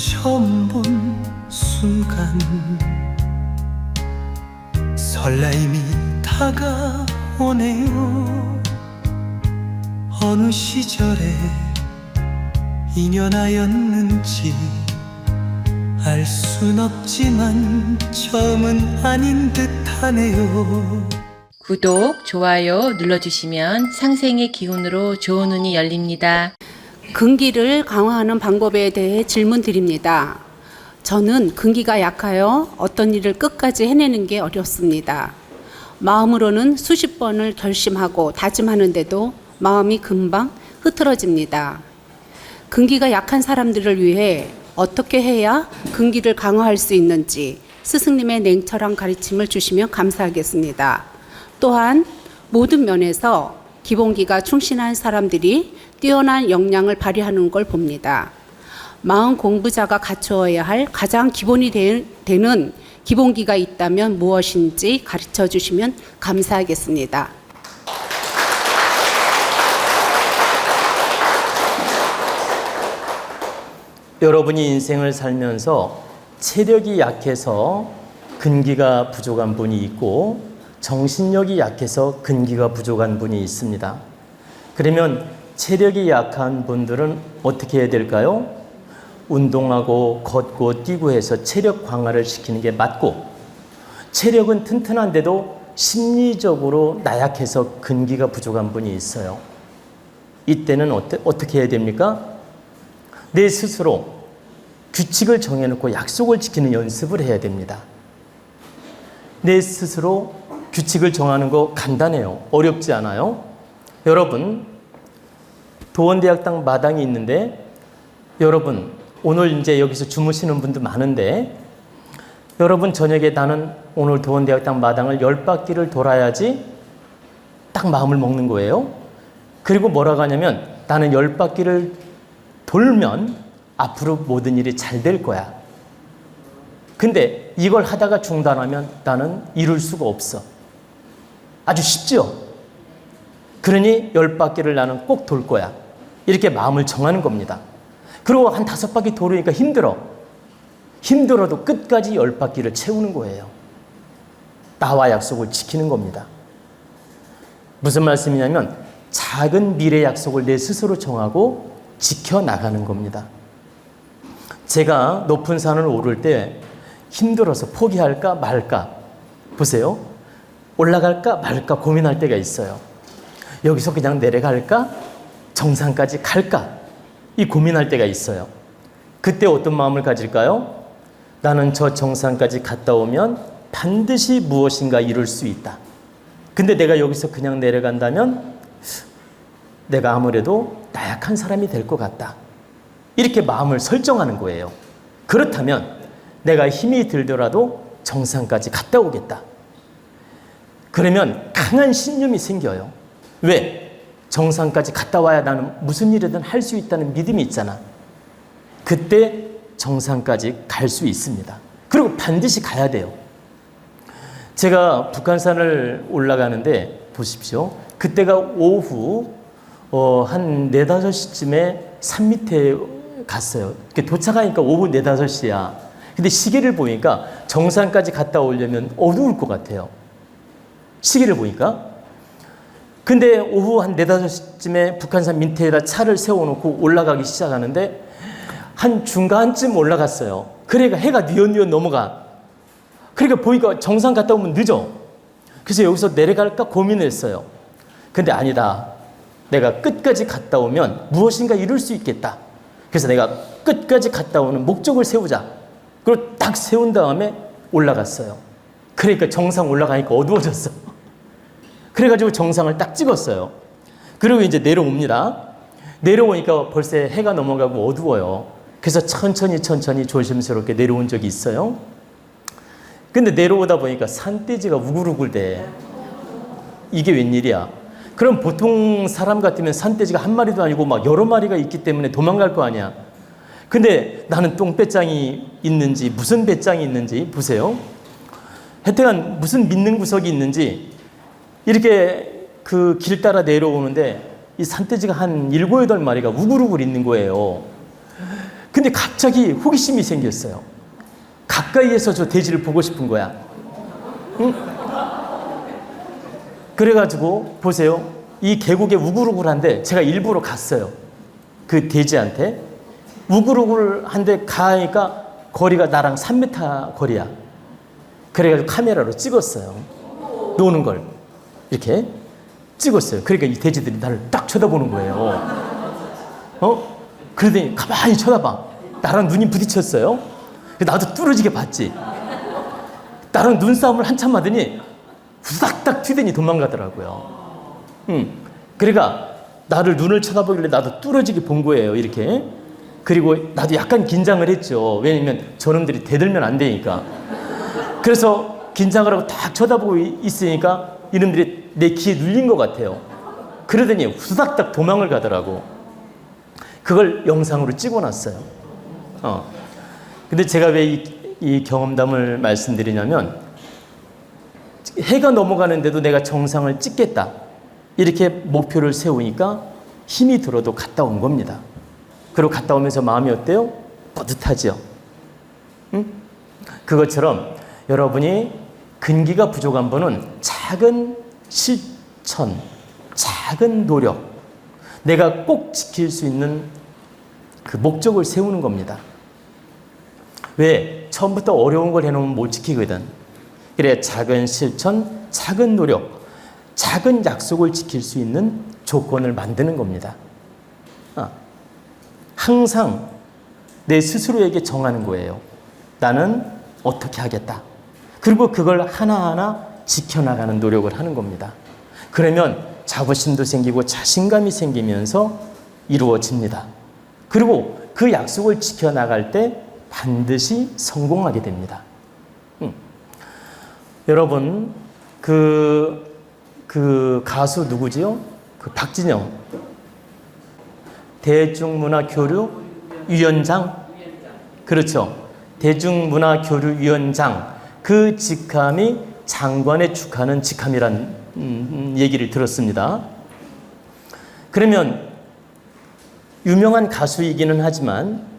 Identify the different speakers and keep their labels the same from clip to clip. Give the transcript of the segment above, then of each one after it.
Speaker 1: 처음 본 순간 설레임이 다가오네요. 어느 시절에 인연하였는지 알 순 없지만 처음은 아닌 듯하네요.
Speaker 2: 구독, 좋아요 눌러주시면 상생의 기운으로 좋은 운이 열립니다.
Speaker 3: 근기를 강화하는 방법에 대해 질문 드립니다. 저는 근기가 약하여 어떤 일을 끝까지 해내는 게 어렵습니다. 마음으로는 수십 번을 결심하고 다짐하는데도 마음이 금방 흐트러집니다. 근기가 약한 사람들을 위해 어떻게 해야 근기를 강화할 수 있는지 스승님의 냉철한 가르침을 주시면 감사하겠습니다. 또한 모든 면에서 기본기가 충실한 사람들이 뛰어난 역량을 발휘하는 걸 봅니다. 마음 공부자가 갖추어야 할 가장 기본이 되는 기본기가 있다면 무엇인지 가르쳐 주시면 감사하겠습니다.
Speaker 4: 여러분이 인생을 살면서 체력이 약해서 근기가 부족한 분이 있고 정신력이 약해서 근기가 부족한 분이 있습니다. 그러면 체력이 약한 분들은 어떻게 해야 될까요? 운동하고 걷고 뛰고 해서 체력 강화를 시키는 게 맞고, 체력은 튼튼한데도 심리적으로 나약해서 근기가 부족한 분이 있어요. 이때는 어떻게 해야 됩니까? 내 스스로 규칙을 정해놓고 약속을 지키는 연습을 해야 됩니다. 내 스스로 규칙을 정하는 거 간단해요. 어렵지 않아요. 여러분, 도원대학당 마당이 있는데, 여러분 오늘 이제 여기서 주무시는 분도 많은데, 여러분 저녁에 나는 오늘 도원대학당 마당을 10바퀴를 돌아야지 딱 마음을 먹는 거예요. 그리고 뭐라고 하냐면, 나는 10바퀴를 돌면 앞으로 모든 일이 잘 될 거야. 근데 이걸 하다가 중단하면 나는 이룰 수가 없어. 아주 쉽죠? 그러니 10바퀴를 나는 꼭 돌 거야. 이렇게 마음을 정하는 겁니다. 그리고 한 5바퀴 돌으니까 힘들어도 끝까지 10바퀴를 채우는 거예요. 나와 약속을 지키는 겁니다. 무슨 말씀이냐면, 작은 미래 약속을 내 스스로 정하고 지켜나가는 겁니다. 제가 높은 산을 오를 때 힘들어서 포기할까 말까, 보세요. 올라갈까 말까 고민할 때가 있어요. 여기서 그냥 내려갈까? 정상까지 갈까? 이 고민할 때가 있어요. 그때 어떤 마음을 가질까요? 나는 저 정상까지 갔다 오면 반드시 무엇인가 이룰 수 있다. 근데 내가 여기서 그냥 내려간다면 내가 아무래도 나약한 사람이 될 것 같다. 이렇게 마음을 설정하는 거예요. 그렇다면 내가 힘이 들더라도 정상까지 갔다 오겠다. 그러면 강한 신념이 생겨요. 왜? 정상까지 갔다 와야 나는 무슨 일이든 할 수 있다는 믿음이 있잖아. 그때 정상까지 갈 수 있습니다. 그리고 반드시 가야 돼요. 제가 북한산을 올라가는데 보십시오. 그때가 오후 한 4, 5시쯤에 산 밑에 갔어요. 도착하니까 오후 4, 5시야. 근데 시계를 보니까 정상까지 갔다 오려면 어두울 것 같아요. 시계를 보니까. 근데 오후 한 4, 5시쯤에 북한산 밑에다 차를 세워놓고 올라가기 시작하는데 한 중간쯤 올라갔어요. 그러니까 해가 뉘엿뉘엿 넘어가. 그러니까 보니까 정상 갔다 오면 늦어. 그래서 여기서 내려갈까 고민했어요. 근데 아니다. 내가 끝까지 갔다 오면 무엇인가 이룰 수 있겠다. 그래서 내가 끝까지 갔다 오는 목적을 세우자. 그리고 딱 세운 다음에 올라갔어요. 그러니까 정상 올라가니까 어두워졌어. 그래가지고 정상을 딱 찍었어요. 그리고 이제 내려옵니다. 내려오니까 벌써 해가 넘어가고 어두워요. 그래서 천천히 조심스럽게 내려온 적이 있어요. 근데 내려오다 보니까 산돼지가 우글우글대. 이게 웬일이야? 그럼 보통 사람 같으면 산돼지가 한 마리도 아니고 막 여러 마리가 있기 때문에 도망갈 거 아니야. 근데 나는 똥배짱이 있는지 무슨 배짱이 있는지 보세요. 하여튼 무슨 믿는 구석이 있는지 이렇게 그 길 따라 내려오는데 이 산돼지가 한 7, 8마리가 우글우글 있는 거예요. 근데 갑자기 호기심이 생겼어요. 가까이에서 저 돼지를 보고 싶은 거야. 응? 그래가지고 보세요. 이 계곡에 우글우글한데 제가 일부러 갔어요. 그 돼지한테. 우글우글한데 가니까 거리가 나랑 3m 거리야. 그래가지고 카메라로 찍었어요. 노는 걸 이렇게 찍었어요. 그러니까 이 돼지들이 나를 딱 쳐다보는 거예요. 그러더니 가만히 쳐다봐. 나랑 눈이 부딪혔어요. 나도 뚫어지게 봤지. 나랑 눈싸움을 한참 하더니 후닥닥 튀더니 도망가더라고요. 그러니까 나를 눈을 쳐다보길래 나도 뚫어지게 본 거예요. 이렇게. 그리고 나도 약간 긴장을 했죠. 왜냐면 저놈들이 대들면 안 되니까. 그래서 긴장을 하고 딱 쳐다보고 있으니까 이놈들이 내 귀에 눌린 것 같아요. 그러더니 후닥닥 도망을 가더라고. 그걸 영상으로 찍어놨어요. 근데 제가 왜 이 경험담을 말씀드리냐면, 해가 넘어가는데도 내가 정상을 찍겠다, 이렇게 목표를 세우니까 힘이 들어도 갔다 온 겁니다. 그리고 갔다 오면서 마음이 어때요? 뿌듯하죠. 그것처럼 여러분이 근기가 부족한 분은 작은 실천, 작은 노력, 내가 꼭 지킬 수 있는 그 목적을 세우는 겁니다. 왜? 처음부터 어려운 걸 해놓으면 못 지키거든. 그래, 작은 실천, 작은 노력, 작은 약속을 지킬 수 있는 조건을 만드는 겁니다. 항상 내 스스로에게 정하는 거예요. 나는 어떻게 하겠다. 그리고 그걸 하나하나 지켜나가는 노력을 하는 겁니다. 그러면 자부심도 생기고 자신감이 생기면서 이루어집니다. 그리고 그 약속을 지켜나갈 때 반드시 성공하게 됩니다. 여러분, 그 가수 누구지요? 그 박진영. 대중문화교류위원장. 그렇죠. 대중문화교류위원장. 그 직함이 장관에 축하는 직함이란 얘기를 들었습니다. 그러면 유명한 가수이기는 하지만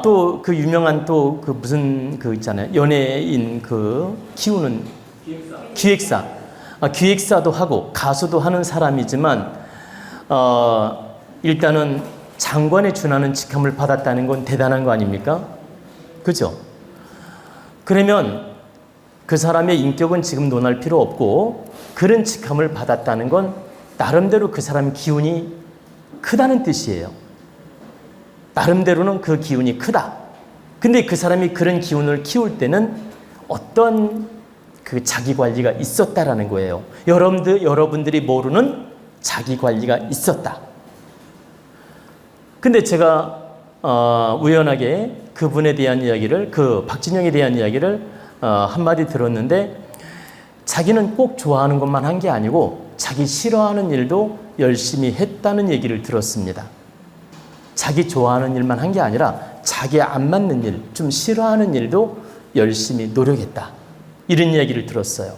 Speaker 4: 또 그 유명한 또 그 무슨 그 있잖아요. 연예인 그 키우는 기획사도 하고 가수도 하는 사람이지만 일단은 장관에 준하는 직함을 받았다는 건 대단한 거 아닙니까? 그죠? 그러면 그 사람의 인격은 지금 논할 필요 없고, 그런 직함을 받았다는 건 나름대로 그 사람의 기운이 크다는 뜻이에요. 나름대로는 그 기운이 크다. 근데 그 사람이 그런 기운을 키울 때는 어떤 그 자기 관리가 있었다라는 거예요. 여러분들이 모르는 자기 관리가 있었다. 근데 제가 우연하게 그분에 대한 이야기를, 그 박진영에 대한 이야기를 한마디 들었는데, 자기는 꼭 좋아하는 것만 한 게 아니고 자기 싫어하는 일도 열심히 했다는 얘기를 들었습니다. 자기 좋아하는 일만 한 게 아니라 자기 안 맞는 일, 좀 싫어하는 일도 열심히 노력했다. 이런 이야기를 들었어요.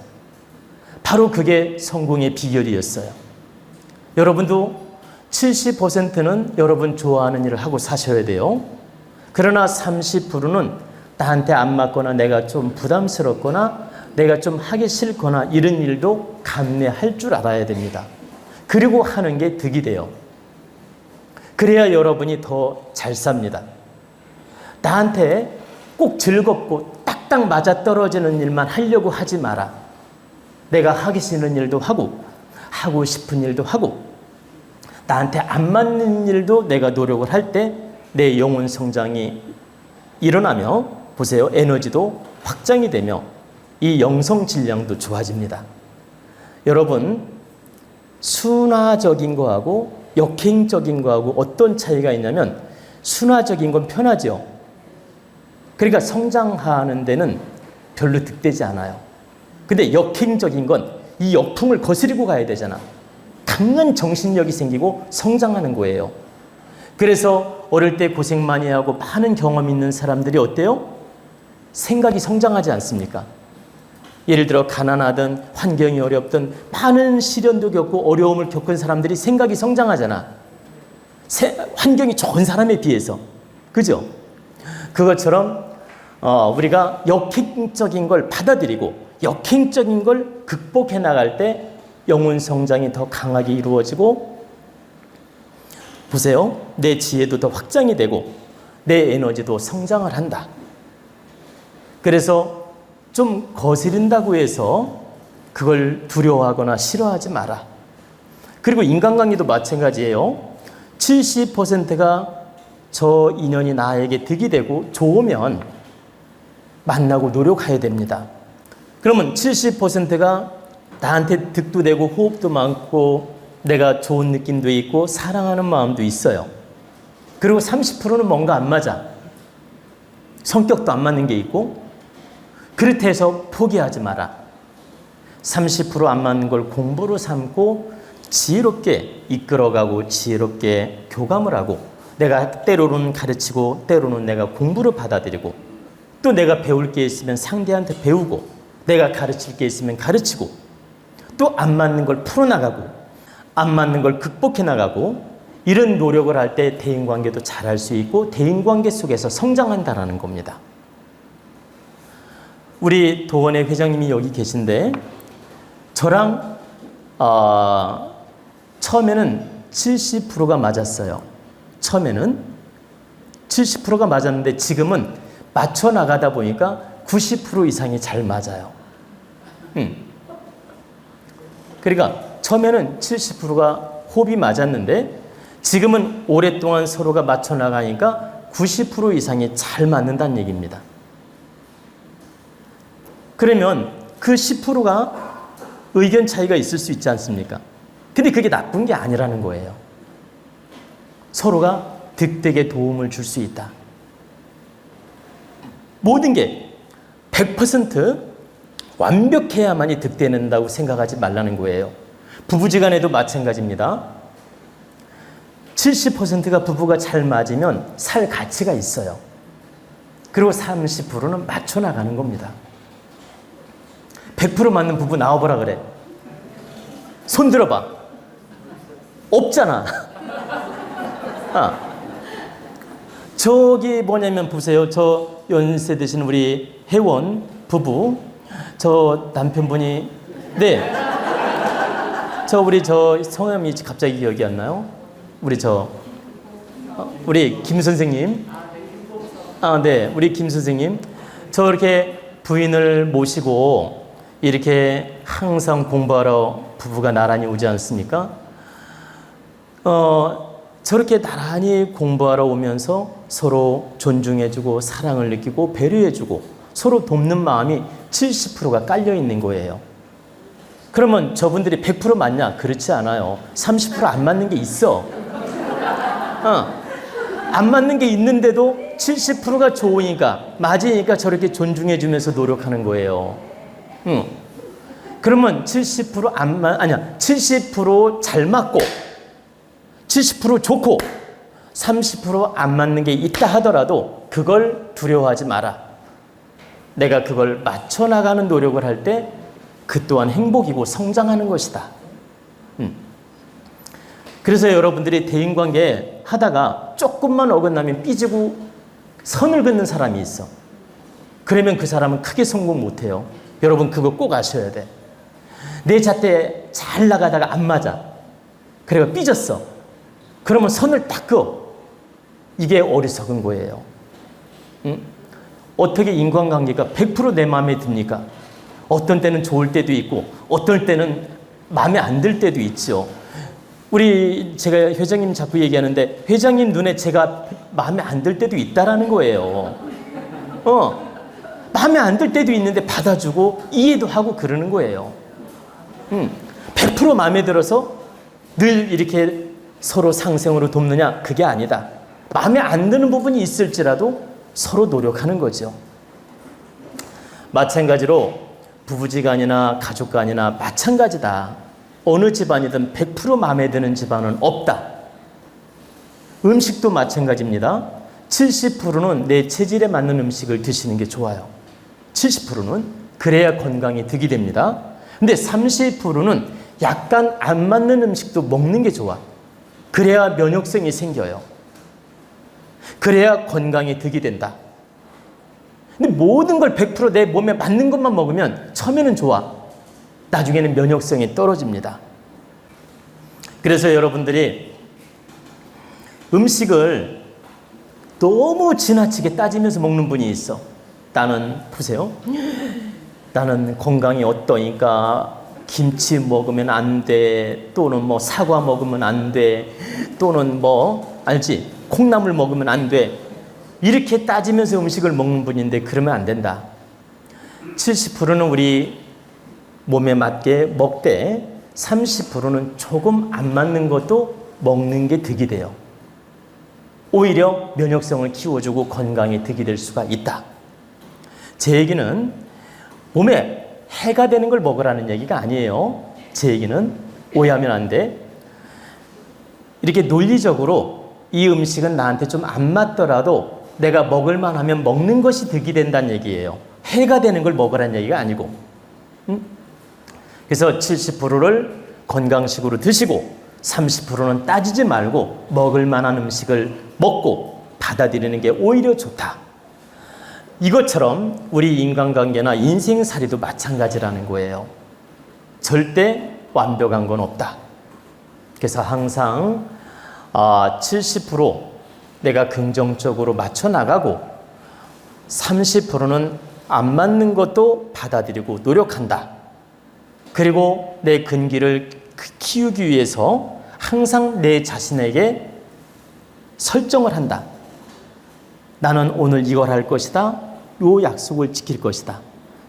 Speaker 4: 바로 그게 성공의 비결이었어요. 여러분도 70%는 여러분 좋아하는 일을 하고 사셔야 돼요. 그러나 30%는 나한테 안 맞거나 내가 좀 부담스럽거나 내가 좀 하기 싫거나 이런 일도 감내할 줄 알아야 됩니다. 그리고 하는 게 득이 돼요. 그래야 여러분이 더 잘 삽니다. 나한테 꼭 즐겁고 딱딱 맞아떨어지는 일만 하려고 하지 마라. 내가 하기 싫은 일도 하고 싶은 일도 하고 나한테 안 맞는 일도 내가 노력을 할 때 내 영혼 성장이 일어나며, 보세요, 에너지도 확장이 되며 이 영성 질량도 좋아집니다. 여러분, 순화적인 거하고 역행적인 거하고 어떤 차이가 있냐면, 순화적인 건 편하죠. 그러니까 성장하는 데는 별로 득되지 않아요. 근데 역행적인 건 이 역풍을 거스리고 가야 되잖아. 강한 정신력이 생기고 성장하는 거예요. 그래서 어릴 때 고생 많이 하고 많은 경험 있는 사람들이 어때요? 생각이 성장하지 않습니까? 예를 들어 가난하든 환경이 어렵든 많은 시련도 겪고 어려움을 겪은 사람들이 생각이 성장하잖아. 환경이 좋은 사람에 비해서. 그죠? 그것처럼 우리가 역행적인 걸 받아들이고 역행적인 걸 극복해 나갈 때 영혼 성장이 더 강하게 이루어지고, 보세요. 내 지혜도 더 확장이 되고 내 에너지도 성장을 한다. 그래서 좀 거스른다고 해서 그걸 두려워하거나 싫어하지 마라. 그리고 인간관계도 마찬가지예요. 70%가 저 인연이 나에게 득이 되고 좋으면 만나고 노력해야 됩니다. 그러면 70%가 나한테 득도 되고 호흡도 많고 내가 좋은 느낌도 있고 사랑하는 마음도 있어요. 그리고 30%는 뭔가 안 맞아. 성격도 안 맞는 게 있고, 그렇다 해서 포기하지 마라. 30%안 맞는 걸 공부로 삼고 지혜롭게 이끌어가고 지혜롭게 교감을 하고, 내가 때로는 가르치고 때로는 내가 공부를 받아들이고, 또 내가 배울 게 있으면 상대한테 배우고, 내가 가르칠 게 있으면 가르치고, 또 안 맞는 걸 풀어나가고 안 맞는 걸 극복해 나가고, 이런 노력을 할 때 대인관계도 잘할 수 있고 대인관계 속에서 성장한다라는 겁니다. 우리 도원의 회장님이 여기 계신데 저랑 처음에는 70%가 맞았어요. 처음에는 70%가 맞았는데 지금은 맞춰 나가다 보니까 90% 이상이 잘 맞아요. 그러니까 처음에는 70%가 호흡이 맞았는데 지금은 오랫동안 서로가 맞춰 나가니까 90% 이상이 잘 맞는다는 얘기입니다. 그러면 그 10%가 의견 차이가 있을 수 있지 않습니까? 근데 그게 나쁜 게 아니라는 거예요. 서로가 득득에 도움을 줄 수 있다. 모든 게 100% 완벽해야만이 득되는다고 생각하지 말라는 거예요. 부부지간에도 마찬가지입니다. 70%가 부부가 잘 맞으면 살 가치가 있어요. 그리고 30%는 맞춰 나가는 겁니다. 100% 맞는 부부 나와보라 그래. 손 들어봐. 없잖아. 저기 뭐냐면 보세요. 저 연세 드신 우리 회원 부부, 저 남편분이, 네, 우리 성함이 갑자기 기억이 안 나요? 우리 김 선생님. 네, 우리 김 선생님. 저 이렇게 부인을 모시고 이렇게 항상 공부하러 부부가 나란히 오지 않습니까? 저렇게 나란히 공부하러 오면서 서로 존중해주고 사랑을 느끼고 배려해주고 서로 돕는 마음이 70%가 깔려 있는 거예요. 그러면 저분들이 100% 맞냐? 그렇지 않아요. 30% 안 맞는 게 있어. 안 맞는 게 있는데도 70%가 좋으니까, 맞으니까 저렇게 존중해주면서 노력하는 거예요. 그러면 70% 잘 맞고 70% 좋고 30% 안 맞는 게 있다 하더라도 그걸 두려워하지 마라. 내가 그걸 맞춰 나가는 노력을 할 때 그 또한 행복이고 성장하는 것이다. 그래서 여러분들이 대인관계 하다가 조금만 어긋나면 삐지고 선을 긋는 사람이 있어. 그러면 그 사람은 크게 성공 못해요. 여러분 그거 꼭 아셔야 돼. 내 잣대 잘 나가다가 안 맞아. 그래가 삐졌어. 그러면 선을 딱 그어. 이게 어리석은 거예요. 어떻게 인간관계가 100% 내 마음에 듭니까? 어떤 때는 좋을 때도 있고 어떨 때는 마음에 안 들 때도 있죠. 제가 회장님 자꾸 얘기하는데 회장님 눈에 제가 마음에 안 들 때도 있다라는 거예요. 마음에 안 들 때도 있는데 받아주고 이해도 하고 그러는 거예요. 100% 마음에 들어서 늘 이렇게 서로 상생으로 돕느냐? 그게 아니다. 마음에 안 드는 부분이 있을지라도 서로 노력하는 거죠. 마찬가지로 부부지간이나 가족간이나 마찬가지다. 어느 집안이든 100% 마음에 드는 집안은 없다. 음식도 마찬가지입니다. 70%는 내 체질에 맞는 음식을 드시는 게 좋아요. 70%는 그래야 건강이 득이 됩니다. 근데 30%는 약간 안 맞는 음식도 먹는 게 좋아. 그래야 면역성이 생겨요. 그래야 건강에 득이 된다. 근데 모든 걸 100% 내 몸에 맞는 것만 먹으면 처음에는 좋아. 나중에는 면역성이 떨어집니다. 그래서 여러분들이 음식을 너무 지나치게 따지면서 먹는 분이 있어. 나는 보세요. 나는 건강이 어떠니까 김치 먹으면 안 돼. 또는 뭐 사과 먹으면 안 돼. 또는 뭐 알지? 콩나물 먹으면 안 돼. 이렇게 따지면서 음식을 먹는 분인데 그러면 안 된다. 70%는 우리 몸에 맞게 먹되 30%는 조금 안 맞는 것도 먹는 게 득이 돼요. 오히려 면역성을 키워주고 건강에 득이 될 수가 있다. 제 얘기는 몸에 해가 되는 걸 먹으라는 얘기가 아니에요. 제 얘기는 오해하면 안 돼. 이렇게 논리적으로 이 음식은 나한테 좀 안 맞더라도 내가 먹을 만하면 먹는 것이 득이 된다는 얘기예요. 해가 되는 걸 먹으라는 얘기가 아니고. 그래서 70%를 건강식으로 드시고 30%는 따지지 말고 먹을 만한 음식을 먹고 받아들이는 게 오히려 좋다. 이것처럼 우리 인간관계나 인생살이도 마찬가지라는 거예요. 절대 완벽한 건 없다. 그래서 항상 70% 내가 긍정적으로 맞춰 나가고 30%는 안 맞는 것도 받아들이고 노력한다. 그리고 내 근기를 키우기 위해서 항상 내 자신에게 설정을 한다. 나는 오늘 이걸 할 것이다. 요 약속을 지킬 것이다.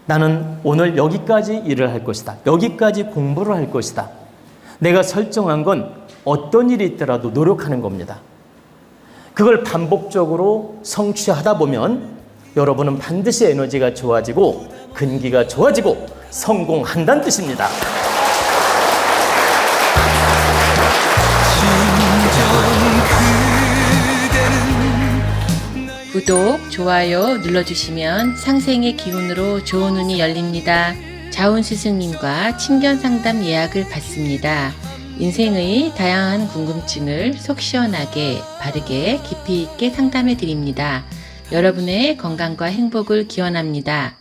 Speaker 4: 나는 오늘 여기까지 일을 할 것이다. 여기까지 공부를 할 것이다. 내가 설정한 건 어떤 일이 있더라도 노력하는 겁니다. 그걸 반복적으로 성취하다 보면 여러분은 반드시 에너지가 좋아지고 근기가 좋아지고 성공한다는 뜻입니다.
Speaker 2: 구독, 좋아요 눌러주시면 상생의 기운으로 좋은 운이 열립니다. 자운 스승님과 친견 상담 예약을 받습니다. 인생의 다양한 궁금증을 속 시원하게, 바르게, 깊이 있게 상담해 드립니다. 여러분의 건강과 행복을 기원합니다.